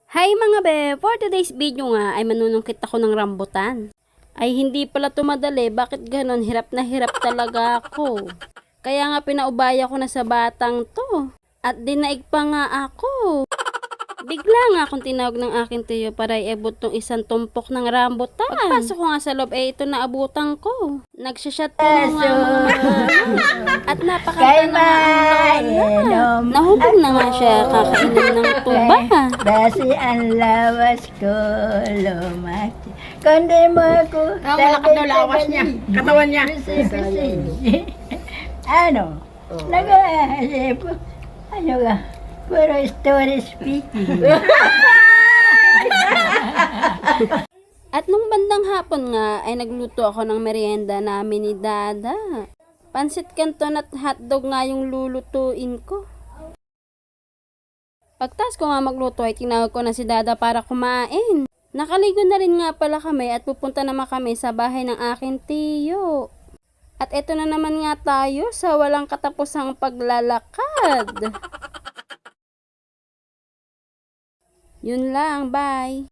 Hi mga be! For today's video nga ay manunungkit ako ng rambutan. Ay hindi pala tumadali, bakit ganon? Hirap na hirap talaga ako. Kaya nga pinaubaya ko na sa batang to. At dinaig pa nga ako. Bigla nga akong tinawag ng aking tiyo para iabot tong isang tumpok ng rambutan. Pagpasok ko nga sa loob, eh ito na abutan ko. Nagsashot po nga mga at napakanta na ang lola. Nahubog na nga siya, kakainin ng tuba. Dasi ang lawas ko lumaki. Kundi mo ako. Malakad daw lawas niya. Katawan niya. Bisi. Ano? Nag-aasip ko. Ano ka? Puro story speaking. At nung bandang hapon nga, ay nagluto ako ng merienda namin ni Dada. Pansit canton at hotdog nga yung lulutuin ko. Pagtas ko nga magluto ay tinawag ko na si Dada para kumain. Nakaligo na rin nga pala kami at pupunta naman kami sa bahay ng aking tiyo. At eto na naman nga tayo sa walang katapusang paglalakad. Yun lang, bye!